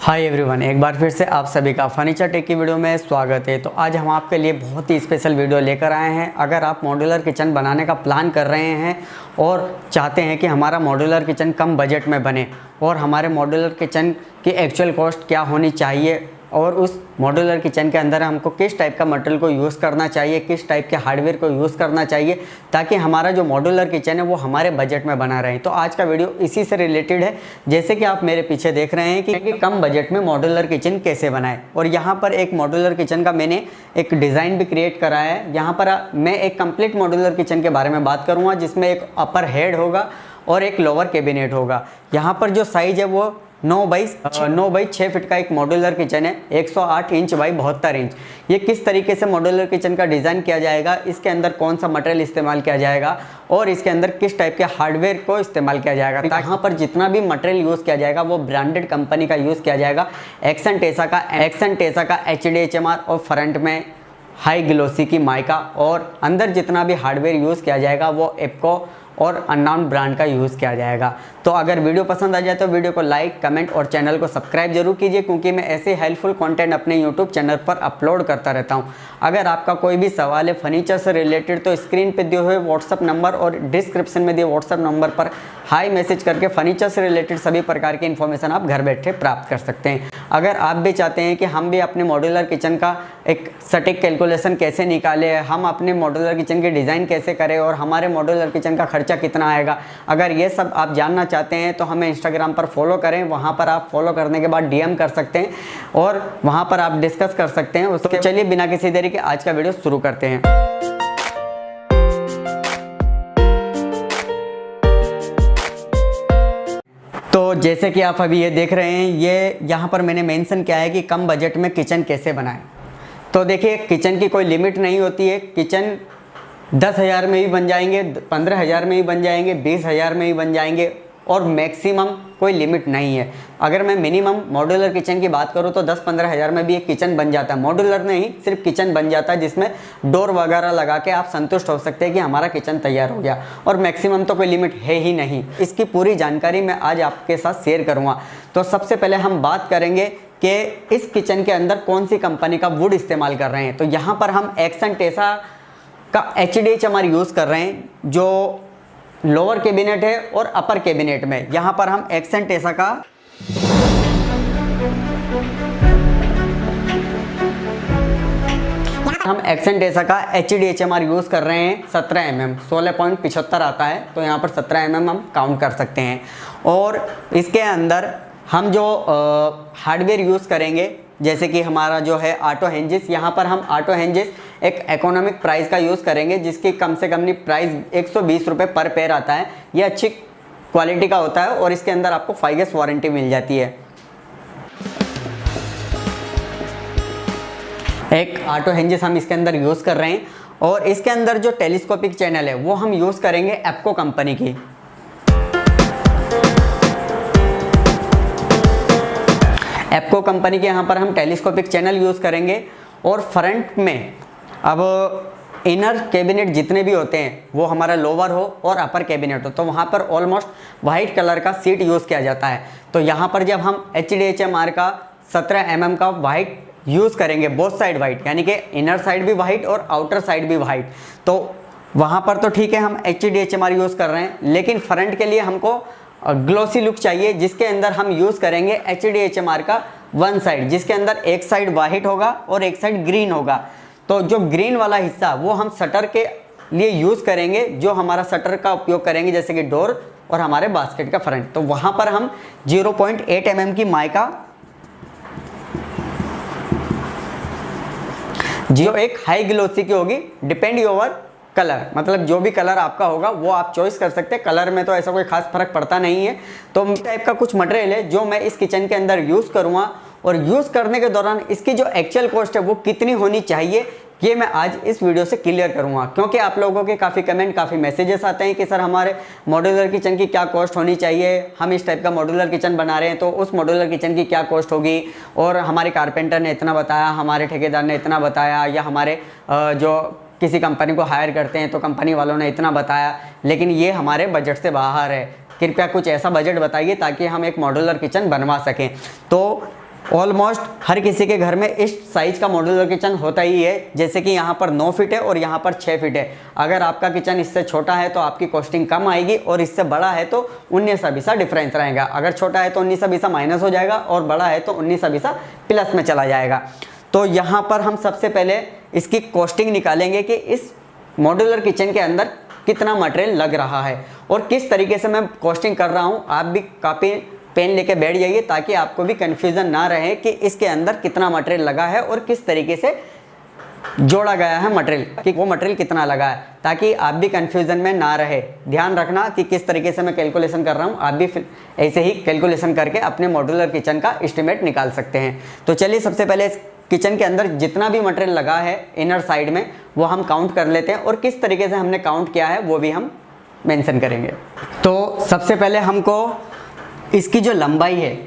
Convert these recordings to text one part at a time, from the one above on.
Hi everyone, एक बार फिर से आप सभी का फर्नीचर टेक की वीडियो में स्वागत है। तो आज हम आपके लिए बहुत ही स्पेशल वीडियो लेकर आए हैं। अगर आप मॉड्यूलर किचन बनाने का प्लान कर रहे हैं और चाहते हैं कि हमारा मॉड्यूलर किचन कम बजट में बने और हमारे मॉड्यूलर किचन की एक्चुअल कॉस्ट क्या होनी चाहिए और उस मॉड्यूलर किचन के अंदर हमको किस टाइप का मटेरियल को यूज़ करना चाहिए, किस टाइप के हार्डवेयर को यूज़ करना चाहिए ताकि हमारा जो मॉड्यूलर किचन है वो हमारे बजट में बना रहे। तो आज का वीडियो इसी से रिलेटेड है। जैसे कि आप मेरे पीछे देख रहे हैं कि कम बजट में मॉड्यूलर किचन कैसे बनाएं, और यहाँ पर एक मॉड्यूलर किचन का मैंने एक डिज़ाइन भी क्रिएट करा है। यहाँ पर मैं एक कंप्लीट मॉड्यूलर किचन के बारे में बात करूँगा, जिसमें एक अपर हेड होगा और एक लोअर कैबिनेट होगा। यहाँ पर जो साइज़ है वो 9 बाई 6 फीट का एक मॉड्यूलर किचन है, 108 इंच बाई 72 इंच। ये किस तरीके से मॉड्यूलर किचन का डिज़ाइन किया जाएगा, इसके अंदर कौन सा मटेरियल इस्तेमाल किया जाएगा और इसके अंदर किस टाइप के हार्डवेयर को इस्तेमाल किया जाएगा, ताकि यहाँ पर जितना भी मटेरियल यूज़ किया जाएगा वो ब्रांडेड कंपनी का यूज़ किया जाएगा। एक्सन टेसा का HDHMR और फ्रंट में हाई ग्लोसी की माइका, और अंदर जितना भी हार्डवेयर यूज़ किया जाएगा वो एप्को और अननोन ब्रांड का यूज़ किया जाएगा। तो अगर वीडियो पसंद आ जाए तो वीडियो को लाइक, कमेंट और चैनल को सब्सक्राइब जरूर कीजिए, क्योंकि मैं ऐसे हेल्पफुल कंटेंट अपने यूट्यूब चैनल पर अपलोड करता रहता हूं। अगर आपका कोई भी सवाल है फर्नीचर से रिलेटेड तो स्क्रीन पे दिए हुए व्हाट्सअप नंबर और डिस्क्रिप्शन में दिए व्हाट्सअप नंबर पर हाई मैसेज करके फर्नीचर से रिलेटेड सभी प्रकार की इन्फॉर्मेशन आप घर बैठे प्राप्त कर सकते हैं। अगर आप भी चाहते हैं कि हम भी अपने मॉड्यूलर किचन का एक सटीक कैलकुलेशन कैसे निकालें, हम अपने मॉड्यूलर किचन के डिज़ाइन कैसे करें और हमारे मॉड्यूलर किचन का खर्चा कितना आएगा, अगर ये सब आप जानना चाहते हैं तो हमें इंस्टाग्राम पर फॉलो करें। वहाँ पर आप फॉलो करने के बाद DM कर सकते हैं और वहाँ पर आप डिस्कस कर सकते हैं। उसके चलिए बिना किसी देरी के आज का वीडियो शुरू करते हैं। तो जैसे कि आप अभी ये देख रहे हैं, ये यहाँ पर मैंने मेंशन किया है कि कम बजट में किचन कैसे बनाएं। तो देखिए, किचन की कोई लिमिट नहीं होती है। किचन 10,000 में भी बन जाएंगे, 15,000 में भी बन जाएंगे, 20,000 में भी बन जाएंगे, और मैक्सिमम कोई लिमिट नहीं है। अगर मैं मिनिमम मॉड्यूलर किचन की बात करूँ तो 10-15 हज़ार में भी एक किचन बन जाता है। मॉड्यूलर नहीं, सिर्फ किचन बन जाता है जिसमें डोर वगैरह लगा के आप संतुष्ट हो सकते हैं कि हमारा किचन तैयार हो गया, और मैक्सिमम तो कोई लिमिट है ही नहीं। इसकी पूरी जानकारी मैं आज आपके साथ शेयर करूँगा। तो सबसे पहले हम बात करेंगे कि इस किचन के अंदर कौन सी कंपनी का वुड इस्तेमाल कर रहे हैं। तो यहाँ पर हम एक्सन टेसा का HDHMR यूज़ कर रहे हैं, जो लोअर कैबिनेट है, और अपर कैबिनेट में यहाँ पर हम एक्सन टेसा का HDHMR यूज़ कर रहे हैं। 17 mm 16.75 आता है, तो यहाँ पर 17 mm हम काउंट कर सकते हैं। और इसके अंदर हम जो हार्डवेयर यूज़ करेंगे, जैसे कि हमारा जो है ऑटो हिंजेस, यहाँ पर हम ऑटो हिंजेस एक इकोनॉमिक प्राइस का यूज़ करेंगे, जिसकी कम से कम प्राइस 120 रुपये पर पेयर आता है। ये अच्छी क्वालिटी का होता है और इसके अंदर आपको 5 years वारंटी मिल जाती है। एक ऑटो हिंजेस हम इसके अंदर यूज़ कर रहे हैं, और इसके अंदर जो टेलीस्कोपिक चैनल है वो हम यूज़ करेंगे एप्को कंपनी की। एप्को कंपनी के यहाँ पर हम टेलीस्कोपिक चैनल यूज़ करेंगे। और फ्रंट में अब इनर कैबिनेट जितने भी होते हैं, वो हमारा लोअर हो और अपर कैबिनेट हो, तो वहाँ पर ऑलमोस्ट वाइट कलर का सीट यूज़ किया जाता है। तो यहाँ पर जब हम HDHMR का 17 mm का वाइट यूज़ करेंगे, बोथ साइड वाइट, यानी कि इनर साइड भी वाइट और आउटर साइड भी वाइट, तो वहाँ पर तो ठीक है हम HDHMR यूज़ कर रहे हैं, लेकिन फ्रंट के लिए हमको ग्लोसी लुक चाहिए, जिसके अंदर हम यूज़ करेंगे HDHMR का वन साइड, जिसके अंदर एक साइड वाइट होगा और एक साइड ग्रीन होगा। तो जो ग्रीन वाला हिस्सा वो हम शटर के लिए यूज़ करेंगे, जो हमारा शटर का उपयोग करेंगे, जैसे कि डोर और हमारे बास्केट का फ्रंट। तो वहाँ पर हम 0.8 mm की माइका, जो एक हाई ग्लोसी की होगी, डिपेंड योर कलर, मतलब जो भी कलर आपका होगा वो आप चॉइस कर सकते हैं। कलर में तो ऐसा कोई खास फर्क पड़ता नहीं है। तो इस टाइप का कुछ मटेरियल है जो मैं इस किचन के अंदर यूज़ करूँगा, और यूज़ करने के दौरान इसकी जो एक्चुअल कॉस्ट है वो कितनी होनी चाहिए, ये मैं आज इस वीडियो से क्लियर करूँगा। क्योंकि आप लोगों के काफ़ी कमेंट, काफ़ी मैसेजेस आते हैं कि सर हमारे मॉड्यूलर किचन की क्या कॉस्ट होनी चाहिए, हम इस टाइप का मॉड्यूलर किचन बना रहे हैं तो उस मॉड्यूलर किचन की क्या कॉस्ट होगी, और हमारे कारपेंटर ने इतना बताया, हमारे ठेकेदार ने इतना बताया, या हमारे जो किसी कंपनी को हायर करते हैं तो कंपनी वालों ने इतना बताया, लेकिन ये हमारे बजट से बाहर है। कृपया कुछ ऐसा बजट बताइए ताकि हम एक मॉड्यूलर किचन बनवा सकें। तो ऑलमोस्ट हर किसी के घर में इस साइज का मॉड्यूलर किचन होता ही है। जैसे कि यहाँ पर 9 फीट है और यहाँ पर 6 फीट है। अगर आपका किचन इससे छोटा है तो आपकी कॉस्टिंग कम आएगी और इससे बड़ा है तो 19-20 डिफरेंस रहेगा। अगर छोटा है तो 19-20 माइनस हो जाएगा और बड़ा है तो 19-20 प्लस में चला जाएगा। तो यहाँ पर हम सबसे पहले इसकी कॉस्टिंग निकालेंगे कि इस मॉड्यूलर किचन के अंदर कितना मटेरियल लग रहा है और किस तरीके से मैं कॉस्टिंग कर रहा हूँ। आप भी काफ़ी पेन लेके बैठ जाइए ताकि आपको भी कन्फ्यूज़न ना रहे कि इसके अंदर कितना मटेरियल लगा है और किस तरीके से जोड़ा गया है मटेरियल, कि वो मटेरियल कितना लगा है, ताकि आप भी कन्फ्यूज़न में ना रहे। ध्यान रखना कि किस तरीके से मैं कैलकुलेशन कर रहा हूँ, आप भी ऐसे ही कैलकुलेशन करके अपने मॉड्यूलर किचन का एस्टिमेट निकाल सकते हैं। तो चलिए सबसे पहले इस किचन के अंदर जितना भी मटेरियल लगा है इनर साइड में वो हम काउंट कर लेते हैं और किस तरीके से हमने काउंट किया है वो भी हम मेंशन करेंगे। तो सबसे पहले हमको इसकी जो लंबाई है,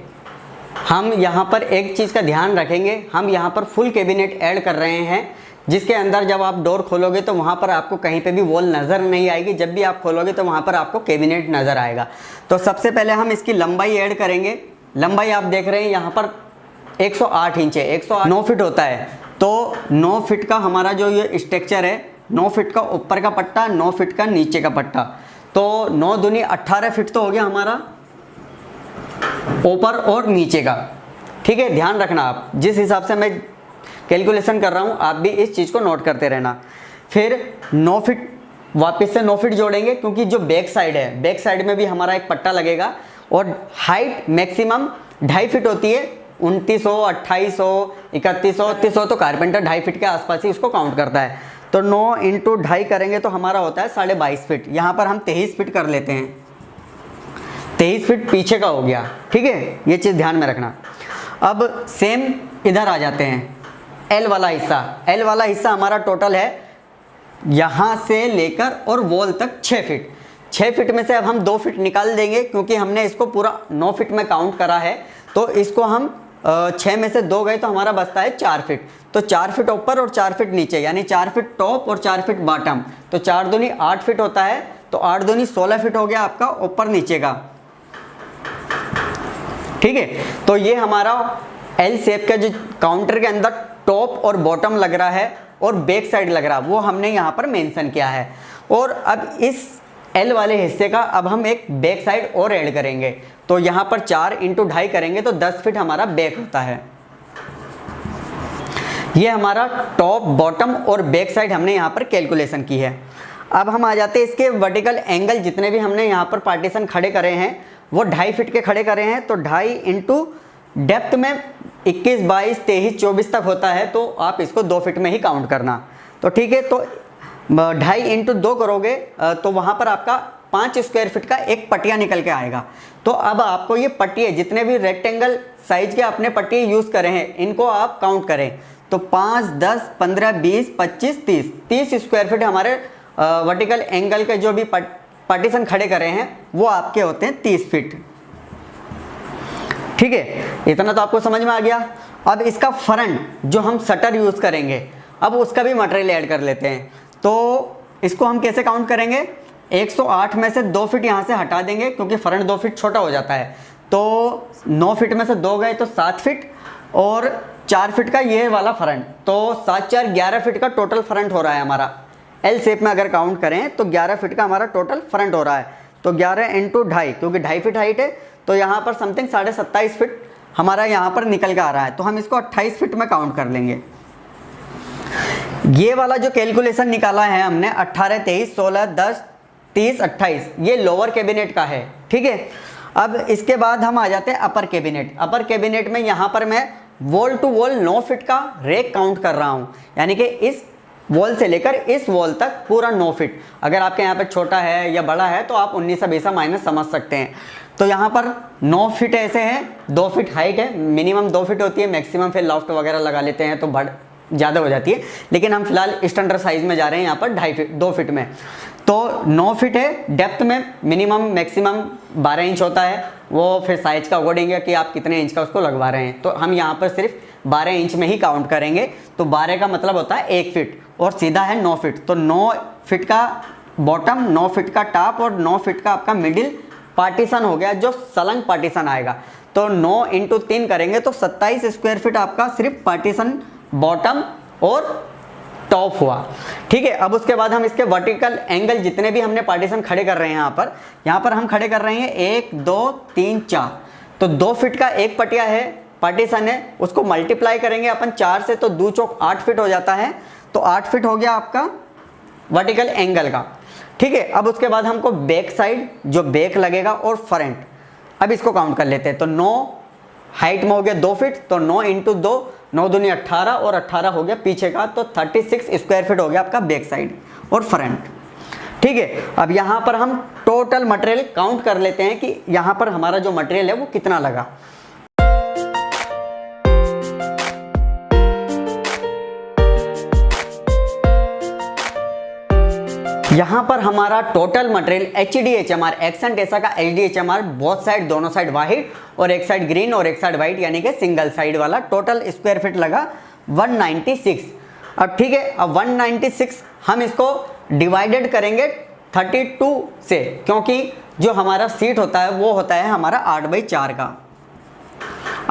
हम यहाँ पर एक चीज़ का ध्यान रखेंगे, हम यहाँ पर फुल कैबिनेट ऐड कर रहे हैं जिसके अंदर जब आप डोर खोलोगे तो वहाँ पर आपको कहीं पे भी वॉल नज़र नहीं आएगी। जब भी आप खोलोगे तो वहाँ पर आपको कैबिनेट नज़र आएगा। तो सबसे पहले हम इसकी लंबाई ऐड करेंगे। लंबाई आप देख रहे हैं यहाँ पर 108 इंच है, 108 9 फीट होता है। तो 9 फीट का हमारा जो ये स्ट्रक्चर है, 9 फीट का ऊपर का पट्टा, 9 फीट का नीचे का पट्टा, तो 9 दूनी 18 फीट तो हो गया हमारा ऊपर और नीचे का। ठीक है, ध्यान रखना आप जिस हिसाब से मैं कैलकुलेशन कर रहा हूँ आप भी इस चीज़ को नोट करते रहना। फिर 9 फीट वापस से 9 फीट जोड़ेंगे क्योंकि जो बैक साइड है, बैक साइड में भी हमारा एक पट्टा लगेगा और हाइट मैक्सिमम 2.5 फीट होती है। 2900, 2800, 3100, 3300 तो कारपेंटर 2.5 फीट के आसपास ही उसको काउंट करता है। तो 9 × 2.5 करेंगे तो हमारा होता है 22.5 फीट। यहाँ पर हम 23 फीट कर लेते हैं, 23 फीट पीछे का हो गया। ठीक है, ये चीज़ ध्यान में रखना। अब सेम इधर आ जाते हैं, एल वाला हिस्सा। एल वाला हिस्सा हमारा टोटल है यहाँ से लेकर और वॉल तक 6 फीट। 6 फीट में से अब हम 2 फीट निकाल देंगे क्योंकि हमने इसको पूरा 9 फीट में काउंट करा है। तो इसको हम 6 में से 2 गए तो हमारा बचता है 4 फीट। तो 4 फीट ऊपर और 4 फीट नीचे, यानी 4 फीट टॉप और 4 फीट बॉटम। तो 4 दूनी 8 फीट होता है, तो 8 दूनी 16 फीट हो गया आपका ऊपर नीचे का। ठीक है, तो ये हमारा एल शेप का जो काउंटर के अंदर टॉप और बॉटम लग रहा है और बैक साइड लग रहा है वो हमने यहाँ पर मेंशन किया है। और अब इस एल वाले हिस्से का अब हम एक बैक साइड और ऐड करेंगे। तो यहाँ पर 4 × 2.5 करेंगे तो 10 फीट हमारा बैक होता है। ये हमारा टॉप बॉटम और बैक साइड हमने यहाँ पर कैलकुलेशन की है। अब हम आ जाते हैं इसके वर्टिकल एंगल। जितने भी हमने यहाँ पर पार्टीशन खड़े करे हैं वो 2.5 फीट के खड़े करे हैं। तो 2.5 × डेप्थ में 21, 22, 23, 24 तक होता है, तो आप इसको 2 फीट में ही काउंट करना। तो ठीक है, तो 2.5 × 2 करोगे तो वहाँ पर आपका 5 स्क्वायर फीट का एक पट्टिया निकल के आएगा। तो अब आपको ये पट्टिए जितने भी रेक्टेंगल साइज के आपने पट्टिए यूज़ करे हैं इनको आप काउंट करें। तो 5, 10, 15, 20, 25, 30 स्क्वायर फीट हमारे वर्टिकल एंगल के जो भी पार्टीशन खड़े करे हैं वो आपके होते हैं 30 फीट। ठीक है, इतना तो आपको समझ में आ गया। अब इसका फ्रंट जो हम शटर यूज़ करेंगे अब उसका भी मटेरियल ऐड कर लेते हैं। तो इसको हम कैसे काउंट करेंगे, 108 में से 2 फीट यहाँ से हटा देंगे क्योंकि फ्रंट 2 फीट छोटा हो जाता है। तो 9 फीट में से 2 गए तो 7 फीट और 4 फीट का ये वाला फ्रंट, तो 7, 4, 11 फीट का टोटल फ्रंट हो रहा है हमारा। एल शेप में अगर काउंट करें तो 11 फीट का हमारा टोटल फ्रंट हो रहा है। तो 11 × 2.5 क्योंकि 2.5 फीट हाइट है तो यहाँ पर समथिंग 27.5 फीट हमारा यहाँ पर निकल के आ रहा है। तो हम इसको 28 फीट में काउंट कर लेंगे। ये वाला जो कैलकुलेशन निकाला है हमने 18, 23, 16, 10, 30, 28 ये लोअर कैबिनेट का है। ठीक है, अब इसके बाद हम आ जाते हैं अपर कैबिनेट। अपर कैबिनेट में यहाँ पर मैं वॉल टू वॉल 9 फीट का रेक काउंट कर रहा हूँ, यानी कि इस वॉल से लेकर इस वॉल तक पूरा 9 फीट। अगर आपके यहाँ पे छोटा है या बड़ा है तो आप 19-20 माइनस समझ सकते हैं। तो यहाँ पर 9 फीट ऐसे हैं, 2 फीट हाइट है, मिनिमम 2 फीट होती है, मैक्सिमम फिर लॉफ्ट वगैरह लगा लेते हैं तो बढ़ ज़्यादा हो जाती है, लेकिन हम फिलहाल स्टैंडर्ड साइज में जा रहे हैं यहाँ पर 2.5 फीट 2 फीट में। तो 9 फीट है, डेप्थ में मिनिमम मैक्सिमम 12 इंच होता है, वो फिर साइज का अकॉर्डिंग है कि आप कितने इंच का उसको लगवा रहे हैं। तो हम यहाँ पर सिर्फ 12 इंच में ही काउंट करेंगे। तो 12 का मतलब होता है 1 फीट और सीधा है 9 फीट। तो 9 फीट का बॉटम, 9 फीट का टॉप और 9 फीट का आपका मिडिल पार्टीशन हो गया जो सलंग पार्टीशन आएगा। तो 9 इंटू 3 करेंगे तो 27 स्क्वायर फीट आपका सिर्फ पार्टीशन बॉटम और टॉप हुआ। ठीक है, अब उसके बाद हम इसके वर्टिकल एंगल जितने भी हमने पार्टीशन खड़े कर रहे हैं यहाँ पर हम खड़े कर रहे हैं 1 2 3 4, तो 2 फीट का एक पटिया है, पार्टीशन है, उसको मल्टीप्लाई करेंगे अपन 4 से तो 2 चौक 8 फीट हो जाता है, तो 8 फीट हो गया आपका वर्टिकल एंगल का। ठीक है, अब उसके बाद हमको बैक साइड जो बैक लगेगा और फ्रंट, अब इसको काउंट कर लेते हैं। तो 9 हाइट में हो गया 2 फीट, तो 9 इंटू 2, 9 दूनी 18 और 18 हो गया पीछे का, तो 36 स्क्वायर फीट हो गया आपका बैक साइड और फ्रंट। ठीक है, अब यहाँ पर हम टोटल मटेरियल काउंट कर लेते हैं कि यहाँ पर हमारा जो मटेरियल है वो कितना लगा। यहाँ पर हमारा total material HDHMR action Tesa का HDHMR बोथ साइड, दोनों साइड वाइट और एक साइड ग्रीन और एक साइड वाइट, यानी कि सिंगल साइड वाला टोटल स्क्वायर फीट लगा 196। अब ठीक है, अब 196 हम इसको डिवाइडेड करेंगे 32 से, क्योंकि जो हमारा सीट होता है वो होता है हमारा 8/4 का,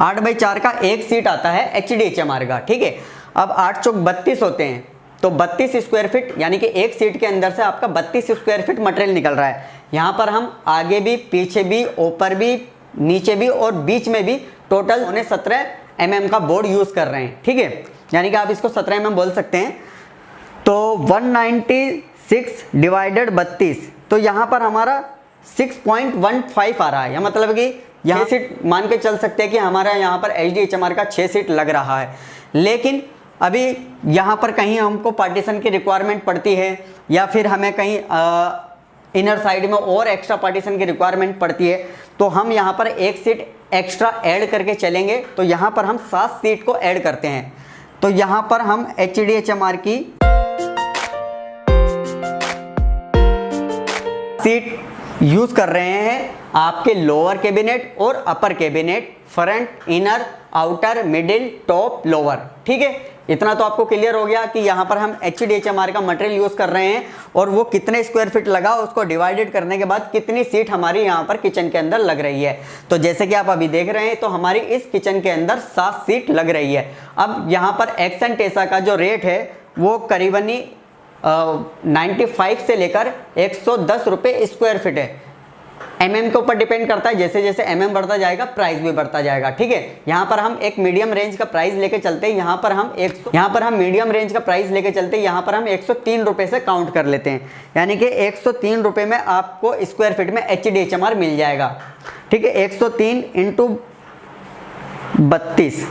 8/4 का एक सीट आता है HDHMR का। ठीक है, अब 8 चौक 32 होते हैं, तो 32 स्क्वायर फीट, यानी कि एक सीट के अंदर से आपका 32 स्क्वायर फीट मटेरियल निकल रहा है। यहाँ पर हम आगे भी, पीछे भी, ऊपर भी, नीचे भी और बीच में भी टोटल 17 mm का बोर्ड यूज कर रहे हैं। ठीक है, यानी कि आप इसको 17 mm बोल सकते हैं। तो 196 डिवाइडेड 32, तो यहाँ पर हमारा 6.15 आ रहा है, या मतलब कि यहाँ सीट मान के चल सकते हैं कि हमारा यहाँ पर HDHMR का 6 सीट लग रहा है। लेकिन अभी यहाँ पर कहीं हमको पार्टीशन की रिक्वायरमेंट पड़ती है, या फिर हमें कहीं इनर साइड में और एक्स्ट्रा पार्टीशन की रिक्वायरमेंट पड़ती है, तो हम यहाँ पर एक सीट एक्स्ट्रा ऐड करके चलेंगे। तो यहाँ पर हम 7 सीट को ऐड करते हैं। तो यहाँ पर हम HDHMR की सीट यूज कर रहे हैं आपके लोअर कैबिनेट और upper cabinet, front, inner, outer, middle, top, lower. ठीक है, इतना तो आपको क्लियर हो गया कि यहाँ पर हम HDHMR का मटेरियल यूज कर रहे हैं और वो कितने स्क्वायर फीट लगा, उसको डिवाइडेड करने के बाद कितनी सीट हमारी यहाँ पर किचन के अंदर लग रही है। तो जैसे कि आप अभी देख रहे हैं, तो हमारी इस किचन के अंदर 7 सीट लग रही है। अब यहाँ पर एक्शन टेसा का जो रेट है वो करीबन 95 से लेकर 110 रुपये स्क्वायर फीट है। MM के ऊपर डिपेंड करता है, जैसे जैसे MM बढ़ता जाएगा प्राइस भी बढ़ता जाएगा। ठीक है, यहाँ पर हम एक मीडियम रेंज का प्राइस लेके चलते हैं, यहाँ पर हम मीडियम रेंज का प्राइस लेके चलते हैं, यहाँ पर हम 103 रुपये से काउंट कर लेते हैं, यानी कि 103 रुपये में आपको स्क्वायर फीट में HDHMR मिल जाएगा। ठीक है, 103 इंटू 32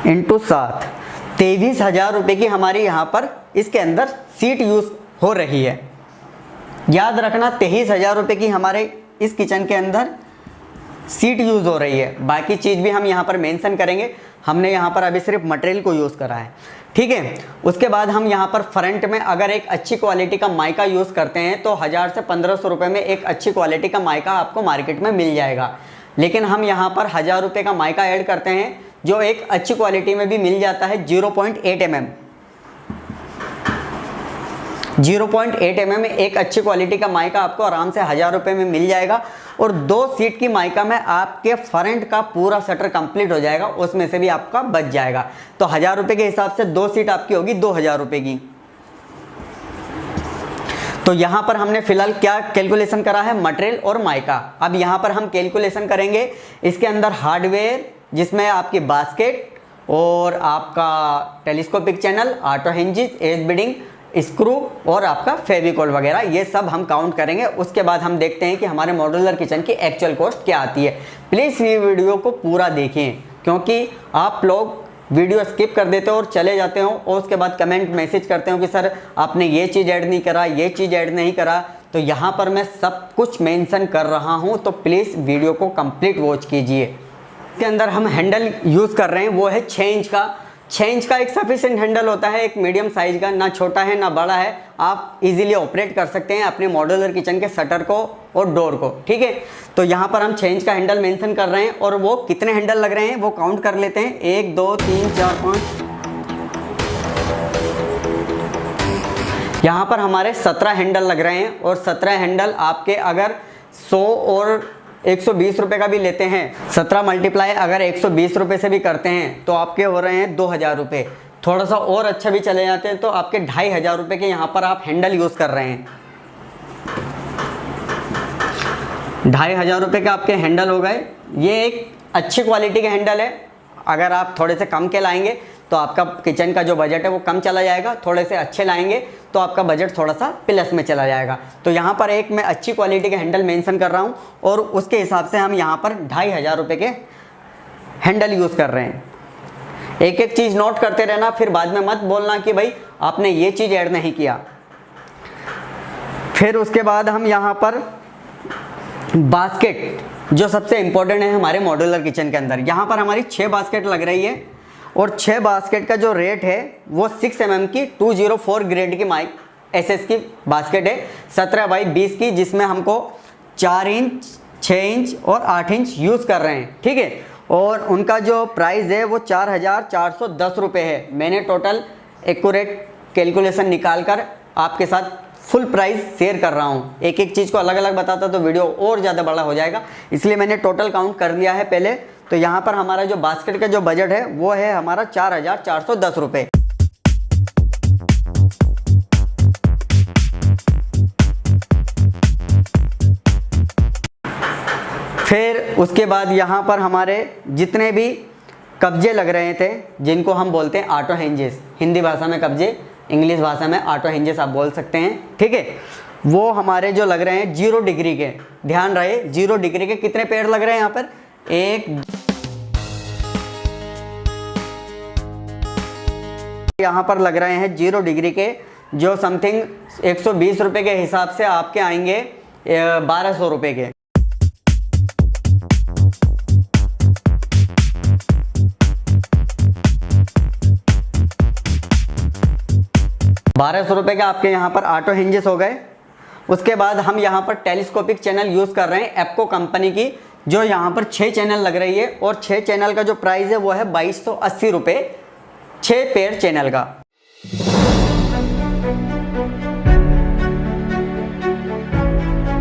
इंटू 7, 23,000 रुपये की हमारी यहाँ पर इसके अंदर सीट यूज हो रही है। याद रखना, 23,000 रुपये की हमारे इस किचन के अंदर सीट यूज़ हो रही है। बाकी चीज़ भी हम यहाँ पर मेंशन करेंगे, हमने यहाँ पर अभी सिर्फ मटेरियल को यूज़ करा है। ठीक है, उसके बाद हम यहाँ पर फ्रंट में अगर एक अच्छी क्वालिटी का माइका यूज़ करते हैं तो 1000 से 1500 रुपये में एक अच्छी क्वालिटी का माइका आपको मार्केट में मिल जाएगा। लेकिन हम यहाँ पर 1000 रुपये का माइका ऐड करते हैं, जो एक अच्छी क्वालिटी में भी मिल जाता है 0.8 mm। 0.8 mm में एक अच्छी क्वालिटी का माइका आपको आराम से 1000 रुपये में मिल जाएगा, और 2 सीट की माइका में आपके फ्रंट का पूरा शटर कंप्लीट हो जाएगा, उसमें से भी आपका बच जाएगा। तो 1000 रुपये के हिसाब से 2 सीट आपकी होगी 2000 रुपये की। तो यहाँ पर हमने फिलहाल क्या कैलकुलेशन करा है, मटेरियल और माइका। अब यहाँ पर हम कैलकुलेशन करेंगे इसके अंदर हार्डवेयर, जिसमें आपकी बास्केट और आपका telescopic channel, auto hinges, edge binding, screw और आपका फेविकॉल वगैरह, ये सब हम काउंट करेंगे। उसके बाद हम देखते हैं कि हमारे मॉड्यूलर किचन की एक्चुअल कॉस्ट क्या आती है। प्लीज़ ये वीडियो को पूरा देखें, क्योंकि आप लोग वीडियो स्किप कर देते हो और चले जाते हो, और उसके बाद कमेंट मैसेज करते हो कि सर आपने ये चीज़ ऐड नहीं करा, ये चीज़ ऐड नहीं करा। तो यहाँ पर मैं सब कुछ मेंशन कर रहा हूँ, तो प्लीज़ वीडियो को कंप्लीट वॉच कीजिए। इसके अंदर हम हैंडल यूज़ कर रहे हैं वो है 6 इंच का। 6 इंच का एक सफिशिएंट हैंडल होता है, एक मीडियम साइज का, ना छोटा है ना बड़ा है, आप इजीली ऑपरेट कर सकते हैं अपने मॉड्यूलर किचन के शटर को और डोर को। ठीक है, तो यहाँ पर हम 6 इंच का हैंडल मेंशन कर रहे हैं, और वो कितने हैंडल लग रहे हैं वो काउंट कर लेते हैं। 1 2 3 4 5, यहाँ पर हमारे 17 हैंडल लग रहे हैं, और 17 हैंडल आपके अगर 100 और 120 रुपये का भी लेते हैं, 17 मल्टीप्लाई अगर 120 रुपये से भी करते हैं तो आपके हो रहे हैं 2000 रुपये। थोड़ा सा और अच्छा भी चले जाते हैं तो आपके 2500 रुपये के यहाँ पर आप हैंडल यूज़ कर रहे हैं। 2500 रुपये के आपके हैंडल हो गए। ये एक अच्छी क्वालिटी के हैंडल है। अगर आप थोड़े से कम के लाएंगे तो आपका किचन का जो बजट है वो कम चला जाएगा, थोड़े से अच्छे लाएंगे तो आपका बजट थोड़ा सा प्लस में चला जाएगा। तो यहाँ पर एक मैं अच्छी क्वालिटी के हैंडल मेंशन कर रहा हूँ और उसके हिसाब से हम यहाँ पर 2500 रुपये के हैंडल यूज़ कर रहे हैं। एक एक चीज़ नोट करते रहना, फिर बाद में मत बोलना कि भाई आपने ये चीज़ ऐड नहीं किया। फिर उसके बाद हम यहाँ पर बास्केट, जो सबसे इम्पोर्टेंट है हमारे मॉड्यूलर किचन के अंदर, यहाँ पर हमारी 6 बास्केट लग रही है और 6 बास्केट का जो रेट है वो 6 mm की 204 ग्रेड की माइक SS की बास्केट है, 17 बाई 20 की, जिसमें हमको 4 इंच 6 इंच और 8 इंच यूज़ कर रहे हैं। ठीक है, और उनका जो प्राइस है वो 4410 रुपये है। मैंने टोटल एक्यूरेट कैलकुलेशन निकाल कर आपके साथ फुल प्राइस शेयर कर रहा हूँ। एक एक चीज़ को अलग अलग बताता तो वीडियो और ज़्यादा बड़ा हो जाएगा, इसलिए मैंने टोटल काउंट कर लिया है पहले। तो यहाँ पर हमारा जो बास्केट का जो बजट है वो है हमारा 4410 रुपये। फिर उसके बाद यहाँ पर हमारे जितने भी कब्जे लग रहे थे, जिनको हम बोलते हैं ऑटो हिंजेस, हिंदी भाषा में कब्जे, इंग्लिश भाषा में ऑटो हिंजेस आप बोल सकते हैं। ठीक है, वो हमारे जो लग रहे हैं 0 डिग्री के, ध्यान रहे 0 डिग्री के कितने पेड़ लग रहे हैं यहाँ पर, एक, यहाँ पर लग रहे हैं 0 डिग्री के, जो समथिंग 120 रुपये के हिसाब से आपके आएंगे 1200 रुपये के। ₹1200 के आपके यहाँ पर ऑटो हिंजेस हो गए। उसके बाद हम यहाँ पर टेलीस्कोपिक चैनल यूज़ कर रहे हैं एप्को कंपनी की, जो यहाँ पर 6 चैनल लग रही है और 6 चैनल का जो प्राइस है वो है 2280 रुपये 6 पेयर चैनल का।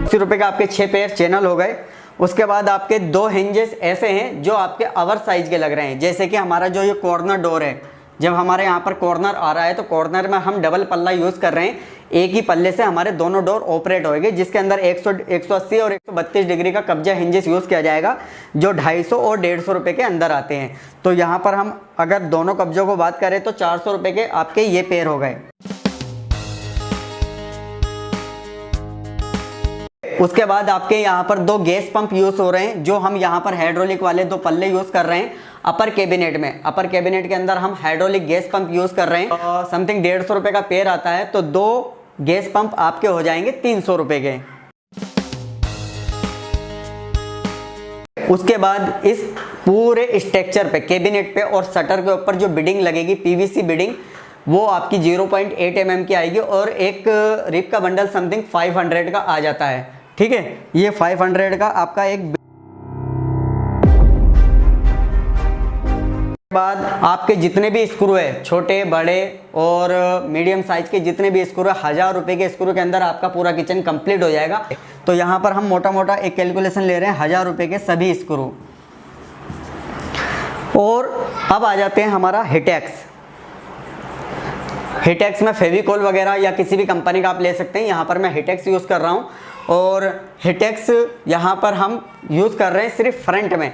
₹80 का आपके 6 पेयर चैनल हो गए। उसके बाद आपके 2 हिंजेस ऐसे हैं जो आपके ओवर साइज के लग रहे हैं, जैसे कि हमारा जो ये कॉर्नर डोर है, जब हमारे यहाँ पर कॉर्नर आ रहा है तो कॉर्नर में हम डबल पल्ला यूज़ कर रहे हैं। एक ही पल्ले से हमारे दोनों डोर ऑपरेट होंगे, जिसके अंदर 180 और 132 डिग्री का कब्जा हिंजेस यूज़ किया जाएगा, जो 250 और 150 रुपये के अंदर आते हैं। तो यहाँ पर हम अगर दोनों कब्जों को बात करें तो 400 रुपये के आपके ये पेयर हो गए। उसके बाद आपके यहाँ पर 2 गैस पंप यूज़ हो रहे हैं, जो हम यहाँ पर हाइड्रोलिक वाले 2 पल्ले यूज़ कर रहे हैं अपर कैबिनेट में। अपर कैबिनेट के अंदर हम हाइड्रोलिक गैस पंप यूज़ कर रहे हैं। समथिंग 150 रुपये का पेयर आता है, तो 2 गैस पंप आपके हो जाएंगे 300 रुपये के। उसके बाद इस पूरे स्ट्रक्चर पे, कैबिनेट पे और शटर के ऊपर जो बिडिंग लगेगी, PVC बिडिंग, वो आपकी 0.8 mm की आएगी और एक रिप का बंडल समथिंग 500 का आ जाता है। ठीक है, ये 500 का आपका एक। बाद आपके जितने भी स्क्रू है, छोटे बड़े और मीडियम साइज के जितने भी स्क्रू है, 1000 रुपये के स्क्रू के अंदर आपका पूरा किचन कंप्लीट हो जाएगा। तो यहाँ पर हम मोटा मोटा एक कैलकुलेशन ले रहे हैं 1000 रुपये के सभी स्क्रू। और अब आ जाते हैं हमारा हिटेक्स। हिटेक्स में फेविकोल वगैरह या किसी भी कंपनी का आप ले सकते हैं। यहाँ पर मैं हिटेक्स यूज़ कर रहा हूँ और हिटेक्स यहाँ पर हम यूज़ कर रहे हैं सिर्फ फ्रंट में।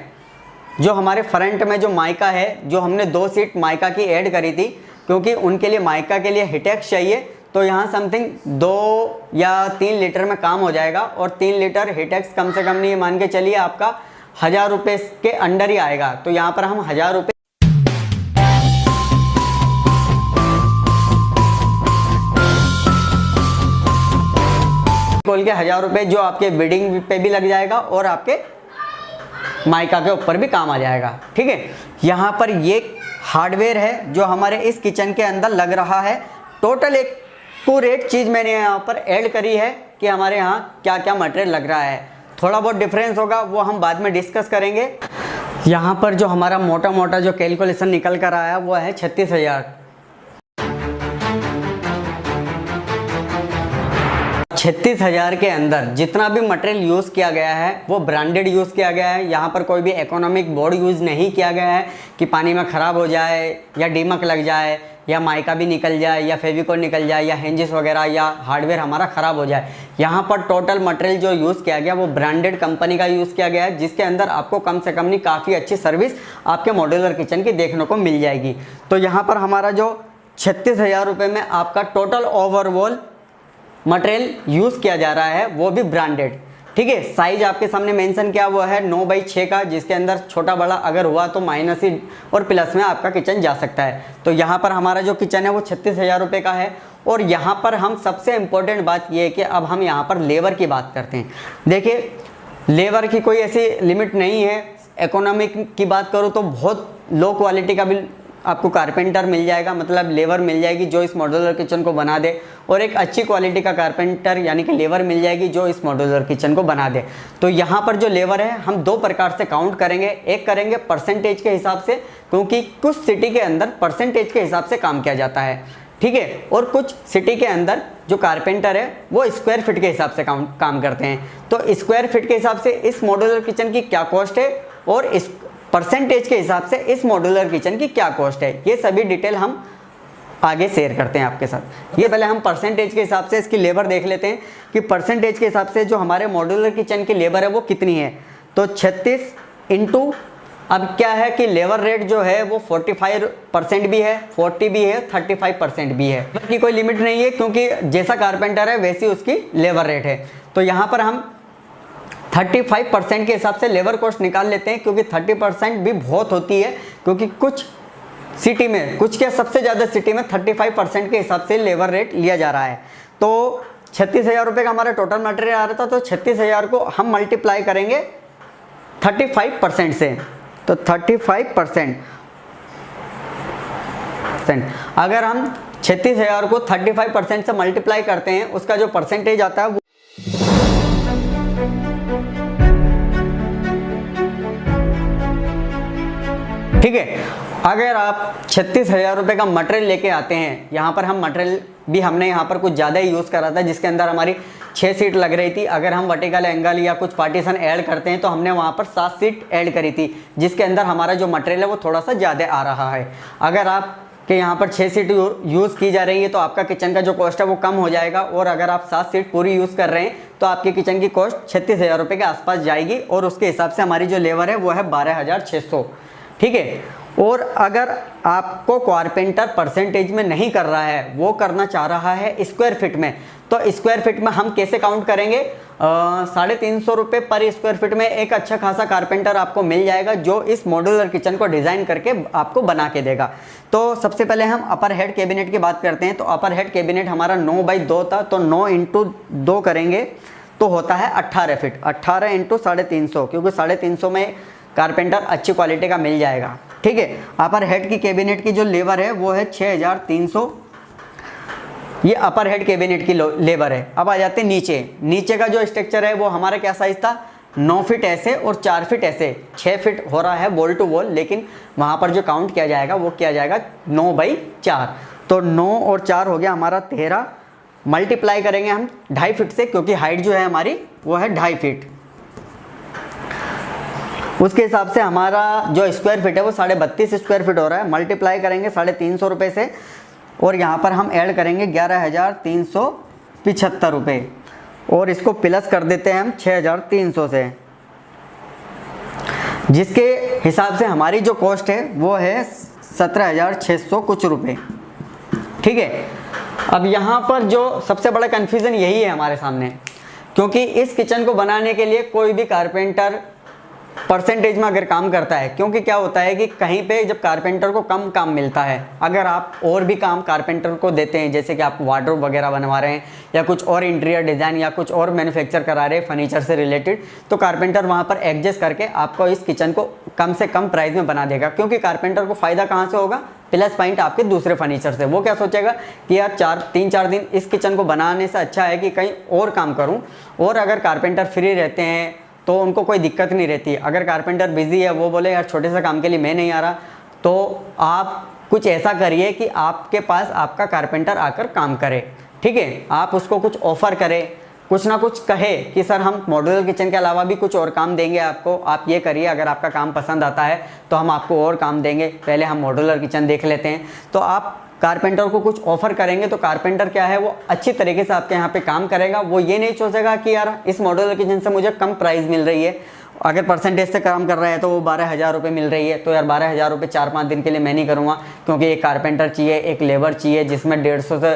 जो हमारे फ्रंट में जो माइका है, जो हमने 2 सीट माइका की ऐड करी थी, क्योंकि उनके लिए माइका के लिए हिटेक्स चाहिए, तो यहाँ समथिंग 2 या 3 लीटर में काम हो जाएगा। और 3 लीटर हिटेक्स कम से कम नहीं मान के चलिए आपका 1000 रुपये के अंडर ही आएगा। तो यहाँ पर हम 1000 रुपये खोल के 1000 रुपये जो आपके बिडिंग पे भी लग जाएगा और आपके माइका के ऊपर भी काम आ जाएगा। ठीक है, यहाँ पर ये हार्डवेयर है जो हमारे इस किचन के अंदर लग रहा है। टोटल एक पूरेट चीज़ मैंने यहाँ पर ऐड करी है कि हमारे यहाँ क्या क्या मटेरियल लग रहा है। थोड़ा बहुत डिफरेंस होगा वो हम बाद में डिस्कस करेंगे। यहाँ पर जो हमारा मोटा मोटा जो कैलकुलेशन निकल कर आया वो है 36,000। 36,000 के अंदर जितना भी मटेरियल यूज़ किया गया है वो ब्रांडेड यूज़ किया गया है। यहाँ पर कोई भी इकोनॉमिक बोर्ड यूज़ नहीं किया गया है कि पानी में ख़राब हो जाए या दीमक लग जाए या माइका भी निकल जाए या फेविकोल निकल जाए या हिंजेस वगैरह या हार्डवेयर हमारा ख़राब हो जाए। यहाँ पर टोटल मटेरियल जो यूज़ किया गया वो ब्रांडेड कंपनी का यूज़ किया गया है, जिसके अंदर आपको कम से कम नहीं काफ़ी अच्छी सर्विस आपके मॉड्यूलर किचन की देखने को मिल जाएगी। तो यहाँ पर हमारा जो 36,000 रुपये में आपका टोटल ओवरऑल मटेरियल यूज़ किया जा रहा है वो भी ब्रांडेड। ठीक है, साइज आपके सामने मेंशन किया हुआ है 9x6 का, जिसके अंदर छोटा बड़ा अगर हुआ तो माइनस ही और प्लस में आपका किचन जा सकता है। तो यहाँ पर हमारा जो किचन है वो 36,000 रुपये का है। और यहाँ पर हम सबसे इम्पोर्टेंट बात ये है कि अब हम यहाँ पर लेबर की बात करते हैं। देखिए, लेबर की कोई ऐसी लिमिट नहीं है। इकोनॉमिक की बात करूँ तो बहुत लो क्वालिटी का भी आपको कारपेंटर मिल जाएगा, मतलब लेबर मिल जाएगी जो इस मॉड्यूलर किचन को बना दे, और एक अच्छी क्वालिटी का कारपेंटर यानी कि लेबर मिल जाएगी जो इस मॉड्यूलर किचन को बना दे। तो यहाँ पर जो लेबर है हम दो प्रकार से काउंट करेंगे। एक करेंगे परसेंटेज के हिसाब से, क्योंकि कुछ सिटी के अंदर परसेंटेज के हिसाब से काम किया जाता है। ठीक है, और कुछ सिटी के अंदर जो कारपेंटर है वो स्क्वायर फीट के हिसाब से काम करते हैं। तो स्क्वायर फीट के हिसाब से इस मॉड्यूलर किचन की क्या कॉस्ट है और इस परसेंटेज के हिसाब से इस मॉड्यूलर किचन की क्या कॉस्ट है, ये सभी डिटेल हम आगे शेयर करते हैं आपके साथ। ये पहले हम परसेंटेज के हिसाब से इसकी लेबर देख लेते हैं कि परसेंटेज के हिसाब से जो हमारे मॉड्यूलर किचन की लेबर है वो कितनी है। तो 36 इंटू, अब क्या है कि लेबर रेट जो है वो 45% भी है, 40 भी है, 35% भी है। की कोई लिमिट नहीं है, क्योंकि जैसा कारपेंटर है वैसी उसकी लेबर रेट है। तो यहाँ पर हम 35% के हिसाब से लेबर कॉस्ट निकाल लेते हैं, क्योंकि 30% भी बहुत होती है, क्योंकि कुछ सिटी में, कुछ क्या सबसे ज़्यादा सिटी में 35% के हिसाब से लेबर रेट लिया जा रहा है। तो 36,000 रुपये का हमारा टोटल मटेरियल आ रहा था, तो 36,000 को हम मल्टीप्लाई करेंगे 35% से। तो 35%, अगर हम 36,000 को 35% से मल्टीप्लाई करते हैं, उसका जो परसेंटेज आता है वो ठीक है। अगर आप 36,000 रुपये का मटेरियल लेके आते हैं, यहाँ पर हम मटेरियल भी हमने यहाँ पर कुछ ज़्यादा ही यूज़ करा था, जिसके अंदर हमारी 6 सीट लग रही थी। अगर हम वर्टिकल एंगल या कुछ पार्टीशन ऐड करते हैं तो हमने वहाँ पर 7 सीट ऐड करी थी, जिसके अंदर हमारा जो मटेरियल है वो थोड़ा सा ज़्यादा आ रहा है। अगर आप कि यहाँ पर 6 सीट यूज़ की जा रही है तो आपका किचन का जो कॉस्ट है वो कम हो जाएगा, और अगर आप 7 सीट पूरी यूज़ कर रहे हैं तो आपके किचन की कॉस्ट 36,000 रुपये के आसपास जाएगी, और उसके हिसाब से हमारी जो लेबर है वो है 12,600। ठीक है। और अगर आपको कारपेंटर परसेंटेज में नहीं कर रहा है, वो करना चाह रहा है स्क्वायर फीट में, तो स्क्वायर फीट में हम कैसे काउंट करेंगे? 350 रुपये पर स्क्वायर फीट में एक अच्छा खासा कारपेंटर आपको मिल जाएगा जो इस मॉड्यूलर किचन को डिज़ाइन करके आपको बना के देगा। तो सबसे पहले हम अपर हेड कैबिनेट की बात करते हैं। तो अपर हेड कैबिनेट हमारा 9x2 था, तो 9 इंटू 2 करेंगे तो होता है 18 फीट। 18 इंटू 350, क्योंकि 350 में कारपेंटर अच्छी क्वालिटी का मिल जाएगा। ठीक है। अपर हेड की कैबिनेट की जो लेबर है वो है 6,300, ये अपर हेड कैबिनेट की लेबर है। अब आ जाते हैं नीचे। नीचे का जो स्ट्रक्चर है वो हमारा क्या साइज था? 9 फीट ऐसे और 4 फीट ऐसे, 6 फीट हो रहा है वॉल टू वॉल, लेकिन वहाँ पर जो काउंट किया जाएगा वो किया जाएगा 9x4। तो 9 और 4 हो गया हमारा 13, मल्टीप्लाई करेंगे हम 2.5 फीट से, क्योंकि हाइट जो है हमारी वो है 2.5 फीट। उसके हिसाब से हमारा जो स्क्वायर फीट है वो 32.5 स्क्वायर फीट हो रहा है। मल्टीप्लाई करेंगे 350 रुपये से, और यहाँ पर हम ऐड करेंगे 11,375 रुपये, और इसको प्लस कर देते हैं हम 6,300 से, जिसके हिसाब से हमारी जो कॉस्ट है वो है 17,600 कुछ रुपये। ठीक है। अब यहाँ पर जो सबसे बड़ा कन्फ्यूज़न यही है हमारे सामने, क्योंकि इस किचन को बनाने के लिए कोई भी कारपेंटर परसेंटेज में अगर काम करता है, क्योंकि क्या होता है कि कहीं पे जब कारपेंटर को कम काम मिलता है, अगर आप और भी काम कारपेंटर को देते हैं, जैसे कि आप वार्डरोब वगैरह बनवा रहे हैं या कुछ और इंटीरियर डिज़ाइन या कुछ और मैन्युफैक्चर करा रहे हैं फर्नीचर से रिलेटेड, तो कारपेंटर वहाँ पर एडजस्ट करके आपको इस किचन को कम से कम प्राइस में बना देगा। क्योंकि कारपेंटर को फ़ायदा कहाँ से होगा? प्लस पॉइंट आपके दूसरे फर्नीचर से। वो क्या सोचेगा कि यार 3-4 दिन इस किचन को बनाने से अच्छा है कि कहीं और काम करूँ, और अगर कारपेंटर फ्री रहते हैं तो उनको कोई दिक्कत नहीं रहती। अगर कारपेंटर बिजी है, वो बोले यार छोटे से काम के लिए मैं नहीं आ रहा, तो आप कुछ ऐसा करिए कि आपके पास आपका कारपेंटर आकर काम करे। ठीक है। आप उसको कुछ ऑफ़र करें, कुछ ना कुछ कहे कि सर हम मॉड्यूलर किचन के अलावा भी कुछ और काम देंगे आपको, आप ये करिए, अगर आपका काम पसंद आता है तो हम आपको और काम देंगे, पहले हम मॉड्यूलर किचन देख लेते हैं। तो आप कारपेंटर को कुछ ऑफर करेंगे तो कारपेंटर क्या है, वो अच्छी तरीके से आपके यहाँ पे काम करेगा। वो ये नहीं सोचेगा कि यार इस मॉड्यूलर किचन से मुझे कम प्राइस मिल रही है, अगर परसेंटेज से काम कर रहा है तो वो 12,000 रुपये मिल रही है, तो यार 12,000 रुपये 4-5 दिन के लिए मैं नहीं करूँगा, क्योंकि एक कारपेंटर चाहिए, एक लेबर चाहिए, जिसमें 150 से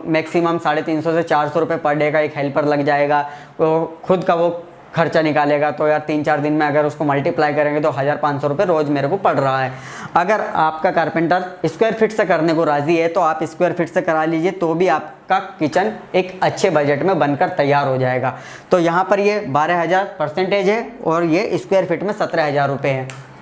मैक्सिमम 350 से 400 रुपये पर डे का एक हेल्पर लग जाएगा, वो खुद का वो खर्चा निकालेगा। तो यार 3-4 दिन में अगर उसको मल्टीप्लाई करेंगे तो 1,500 रुपये रोज़ मेरे को पड़ रहा है। अगर आपका कारपेंटर स्क्वायर फीट से करने को राज़ी है तो आप स्क्वायर फीट से करा लीजिए, तो भी आपका किचन एक अच्छे बजट में बनकर तैयार हो जाएगा। तो यहाँ पर ये 12,000 परसेंटेज है और ये स्क्वायर फीट में 17,000 रुपये है।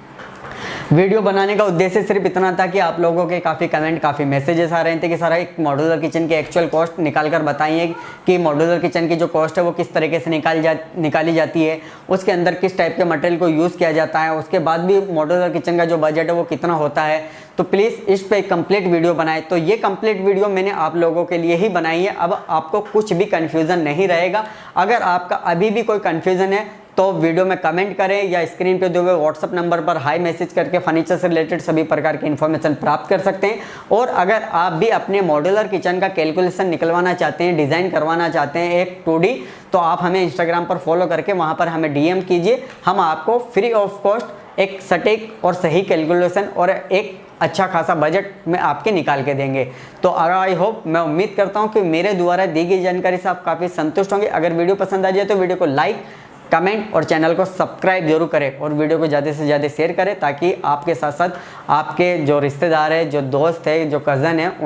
वीडियो बनाने का उद्देश्य सिर्फ इतना था कि आप लोगों के काफ़ी कमेंट, काफ़ी मैसेजेस आ रहे थे कि सर एक मॉड्यूलर किचन की एक्चुअल कॉस्ट निकाल कर बताइए कि मॉड्यूलर किचन की जो कॉस्ट है वो किस तरीके से निकाली जाती है, उसके अंदर किस टाइप के मटेरियल को यूज़ किया जाता है, उसके बाद भी मॉड्यूलर किचन का जो बजट है वो कितना होता है। तो प्लीज़ इस पर एक कंप्लीट वीडियो बनाए। तो ये कंप्लीट वीडियो मैंने आप लोगों के लिए ही बनाई है, अब आपको कुछ भी कन्फ्यूज़न नहीं रहेगा। अगर आपका अभी भी कोई कन्फ्यूज़न है तो वीडियो में कमेंट करें या स्क्रीन पे दिए हुए व्हाट्सअप नंबर पर हाई मैसेज करके फर्नीचर से रिलेटेड सभी प्रकार की इन्फॉर्मेशन प्राप्त कर सकते हैं। और अगर आप भी अपने मॉड्यूलर किचन का कैलकुलेशन निकलवाना चाहते हैं, डिज़ाइन करवाना चाहते हैं एक 2D, तो आप हमें इंस्टाग्राम पर फॉलो करके वहाँ पर हमें DM कीजिए। हम आपको फ्री ऑफ कॉस्ट एक सटीक और सही कैलकुलेशन और एक अच्छा खासा बजट में आपके निकाल के देंगे। तो आई होप, मैं उम्मीद करता हूँ कि मेरे द्वारा दी गई जानकारी से आप काफ़ी संतुष्ट होंगे। अगर वीडियो पसंद आ जाए तो वीडियो को लाइक, कमेंट और चैनल को सब्सक्राइब जरूर करें और वीडियो को ज़्यादा से ज़्यादा शेयर करें, ताकि आपके साथ साथ आपके जो रिश्तेदार हैं, जो दोस्त हैं, जो कज़न हैं,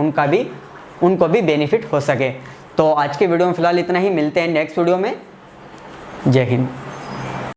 उनको भी बेनिफिट हो सके। तो आज के वीडियो में फ़िलहाल इतना ही, मिलते हैं नेक्स्ट वीडियो में। जय हिंद।